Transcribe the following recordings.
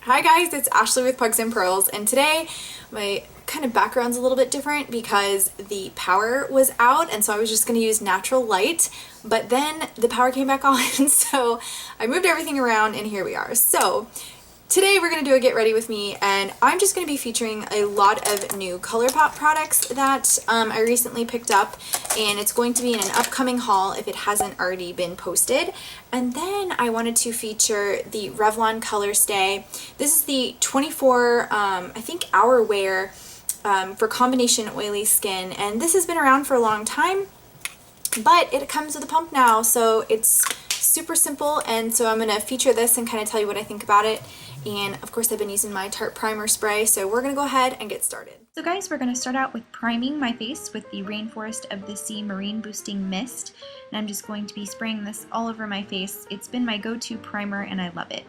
Hi guys, it's Ashley with Pugs and Pearls, and today my kind of background's a little bit different because the power was out, and so I was just going to use natural light, but then the power came back on, so I moved everything around and here we are. So today we're going to do a get ready with me, and I'm just going to be featuring a lot of new Colourpop products that I recently picked up, and it's going to be in an upcoming haul if it hasn't already been posted. And then I wanted to feature the Revlon Color Stay. This is the 24 I think hour wear for combination oily skin, and this has been around for a long time, but it comes with a pump now, so it's super simple. And so I'm going to feature this and kind of tell you what I think about it. And of course I've been using my Tarte primer spray, so we're going to go ahead and get started. So guys, we're going to start out with priming my face with the Rainforest of the Sea Marine Boosting Mist. And I'm just going to be spraying this all over my face. It's been my go-to primer and I love it.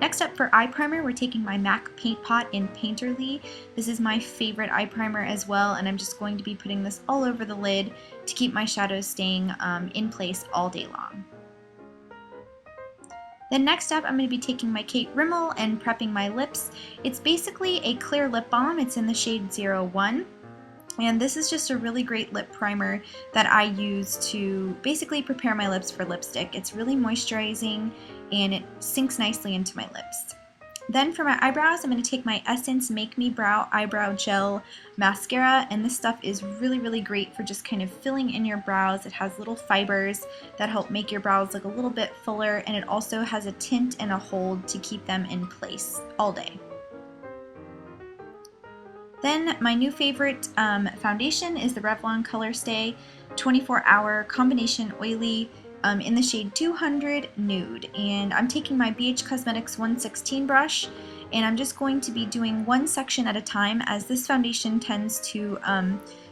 Next up for eye primer, we're taking my MAC Paint Pot in Painterly. This is my favorite eye primer as well, and I'm just going to be putting this all over the lid to keep my shadows staying in place all day long. Then next up, I'm going to be taking my Kate Rimmel and prepping my lips. It's basically a clear lip balm. It's in the shade 01. And this is just a really great lip primer that I use to basically prepare my lips for lipstick. It's really moisturizing and it sinks nicely into my lips. Then for my eyebrows, I'm going to take my Essence Make Me Brow Eyebrow Gel Mascara, and this stuff is really great for just kind of filling in your brows. It has little fibers that help make your brows look a little bit fuller, and it also has a tint and a hold to keep them in place all day. Then my new favorite foundation is the Revlon Color Stay 24 Hour Combination Oily in the shade 200 Nude, and I'm taking my BH Cosmetics 116 brush, and I'm just going to be doing one section at a time as this foundation tends to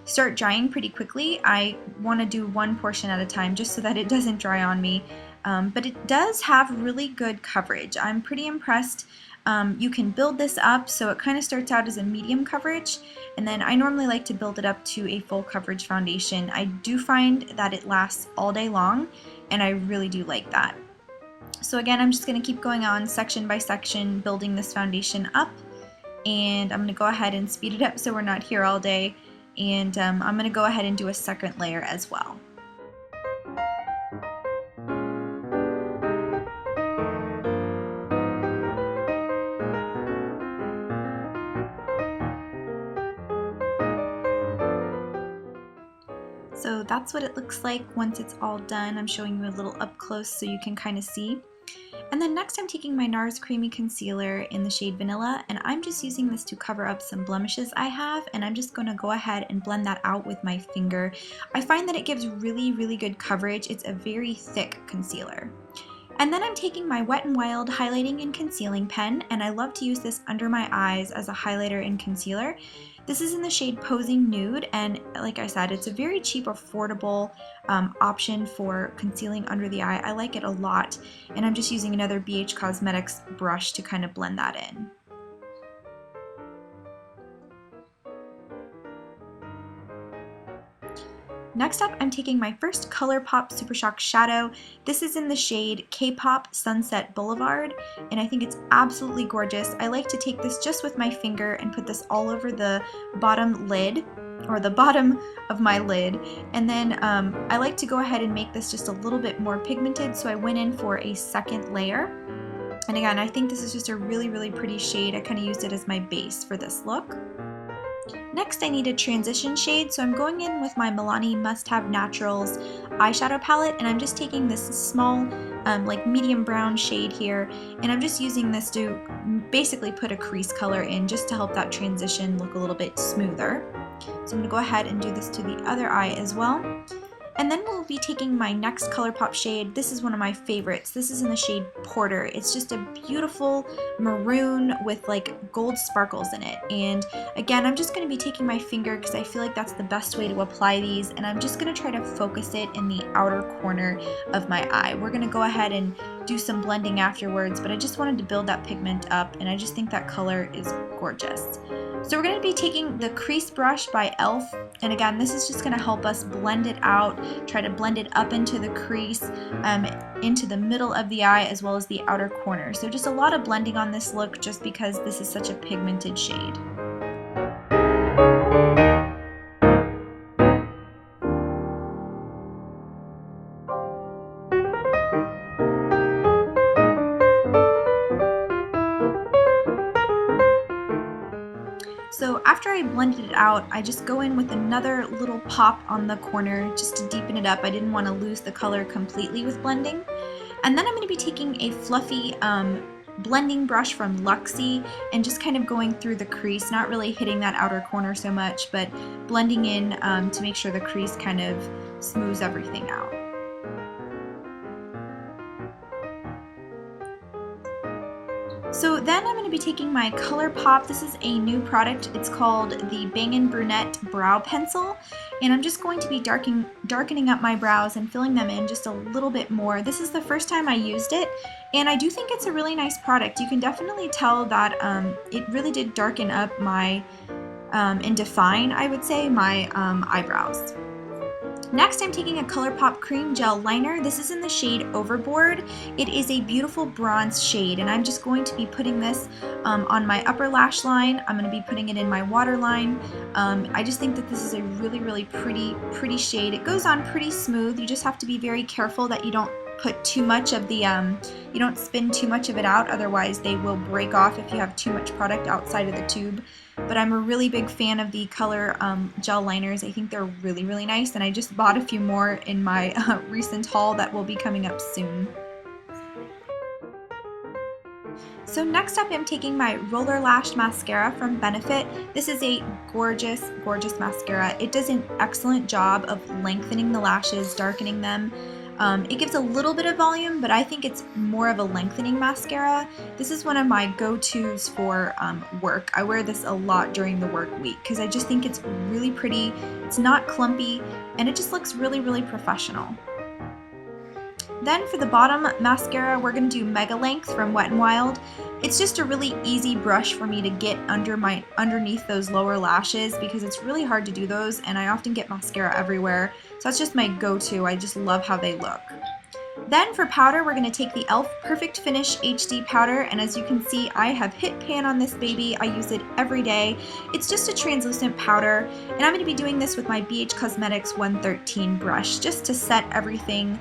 start drying pretty quickly. I want to do one portion at a time just so that it doesn't dry on me, but it does have really good coverage. I'm pretty impressed. You can build this up, so it kind of starts out as a medium coverage, and then I normally like to build it up to a full coverage foundation. I do find that it lasts all day long, and I really do like that. So again, I'm just going to keep going on section by section, building this foundation up, and I'm going to go ahead and speed it up so we're not here all day, and I'm going to go ahead and do a second layer as well. So that's what it looks like once it's all done. I'm showing you a little up close so you can kind of see. And then next I'm taking my NARS Creamy Concealer in the shade Vanilla, and I'm just using this to cover up some blemishes I have, and I'm just going to go ahead and blend that out with my finger. I find that it gives really good coverage. It's a very thick concealer. And then I'm taking my Wet n Wild Highlighting and Concealing Pen, and I love to use this under my eyes as a highlighter and concealer. This is in the shade Posing Nude, and like I said, it's a very cheap, affordable option for concealing under the eye. I like it a lot, and I'm just using another BH Cosmetics brush to kind of blend that in. Next up, I'm taking my first Colourpop Super Shock Shadow. This is in the shade Kaepop Sunset Boulevard, and I think it's absolutely gorgeous. I like to take this just with my finger and put this all over the bottom lid, or the bottom of my lid, and then I like to go ahead and make this just a little bit more pigmented, so I went in for a second layer. And again, I think this is just a really pretty shade. I kind of used it as my base for this look. Next, I need a transition shade, so I'm going in with my Milani Must Have Naturals eyeshadow palette, and I'm just taking this small, like medium brown shade here, and I'm just using this to basically put a crease color in just to help that transition look a little bit smoother. So I'm going to go ahead and do this to the other eye as well. And then we'll be taking my next Colourpop shade. This is one of my favorites. This is in the shade Porter. It's just a beautiful maroon with like gold sparkles in it. And again, I'm just going to be taking my finger because I feel like that's the best way to apply these. And I'm just going to try to focus it in the outer corner of my eye. We're going to go ahead and do some blending afterwards, but I just wanted to build that pigment up, and I just think that color is gorgeous. So we're going to be taking the crease brush by e.l.f. and again, this is just going to help us blend it out, try to blend it up into the crease, into the middle of the eye as well as the outer corner. So just a lot of blending on this look just because this is such a pigmented shade. So after I blended it out, I just go in with another little pop on the corner just to deepen it up. I didn't want to lose the color completely with blending. And then I'm going to be taking a fluffy blending brush from Luxie and just kind of going through the crease, not really hitting that outer corner so much, but blending in to make sure the crease kind of smooths everything out. So then I'm going to be taking my Colourpop. This is a new product. It's called the Bangin' Brunette Brow Pencil. And I'm just going to be darkening up my brows and filling them in just a little bit more. This is the first time I used it, and I do think it's a really nice product. You can definitely tell that it really did darken up my, and define, I would say, my eyebrows. Next, I'm taking a Colourpop Cream Gel Liner. This is in the shade Overboard. It is a beautiful bronze shade, and I'm just going to be putting this on my upper lash line. I'm going to be putting it in my waterline. I just think that this is a really, really pretty shade. It goes on pretty smooth. You just have to be very careful that you don't put too much of the, you don't spin too much of it out, otherwise they will break off if you have too much product outside of the tube. But I'm a really big fan of the color gel liners. I think they're really, really nice, and I just bought a few more in my recent haul that will be coming up soon. So next up, I'm taking my Roller Lash Mascara from Benefit. This is a gorgeous, gorgeous mascara. It does an excellent job of lengthening the lashes, darkening them. It gives a little bit of volume, but I think it's more of a lengthening mascara. This is one of my go-tos for work. I wear this a lot during the work week because I just think it's really pretty, it's not clumpy, and it just looks really, really professional. Then for the bottom mascara, we're going to do Mega Length from Wet n Wild. It's just a really easy brush for me to get underneath those lower lashes because it's really hard to do those, and I often get mascara everywhere. So that's just my go-to. I just love how they look. Then for powder, we're going to take the e.l.f. Perfect Finish HD powder, and as you can see, I have hit pan on this baby. I use it every day. It's just a translucent powder, and I'm going to be doing this with my BH Cosmetics 113 brush just to set everything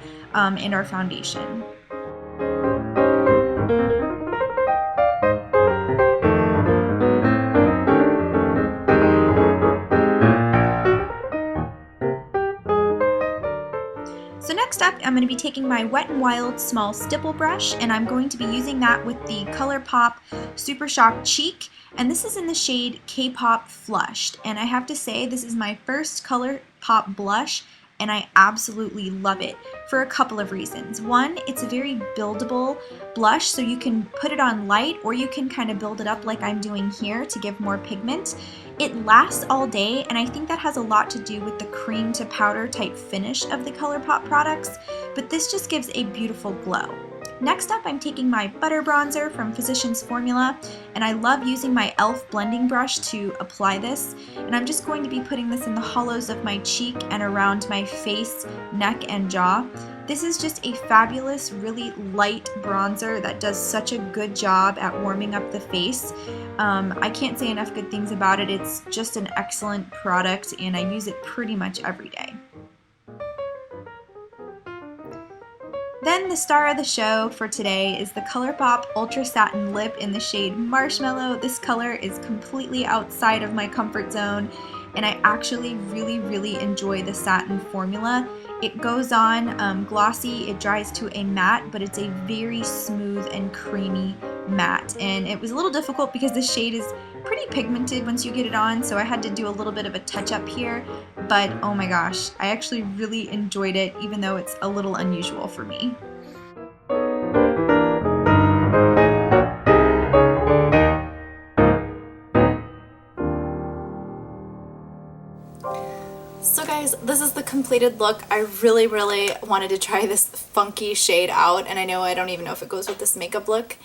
in our foundation. So next up, I'm going to be taking my Wet n Wild small stipple brush, and I'm going to be using that with the Colourpop Super Shock Cheek, and this is in the shade Kaepop Flushed. And I have to say, this is my first Colourpop blush, and I absolutely love it for a couple of reasons. One, it's a very buildable blush, so you can put it on light or you can kind of build it up like I'm doing here to give more pigment. It lasts all day, and I think that has a lot to do with the cream to powder type finish of the Colourpop products, but this just gives a beautiful glow. Next up, I'm taking my Butter Bronzer from Physicians Formula, and I love using my e.l.f. blending brush to apply this, and I'm just going to be putting this in the hollows of my cheek and around my face, neck, and jaw. This is just a fabulous, really light bronzer that does such a good job at warming up the face. I can't say enough good things about it. It's just an excellent product, and I use it pretty much every day. Then the star of the show for today is the Colourpop Ultra Satin Lip in the shade Marshmellow. This color is completely outside of my comfort zone, and I actually really enjoy the satin formula. It goes on glossy, it dries to a matte, but it's a very smooth and creamy matte. And it was a little difficult because the shade is pretty pigmented once you get it on, so I had to do a little bit of a touch up here, but oh my gosh, I actually really enjoyed it, even though it's a little unusual for me. So guys, this is the completed look. I really wanted to try this funky shade out, and I know I don't even know if it goes with this makeup look.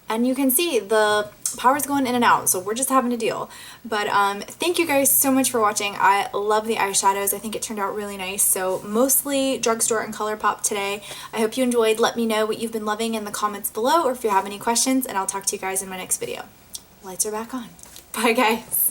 and you can see the power's going in and out, so we're just having to deal. But thank you guys so much for watching. I love the eyeshadows. I think it turned out really nice. So mostly drugstore and Colourpop today. I hope you enjoyed. Let me know what you've been loving in the comments below, or if you have any questions, and I'll talk to you guys in my next video. Lights are back on. Bye guys.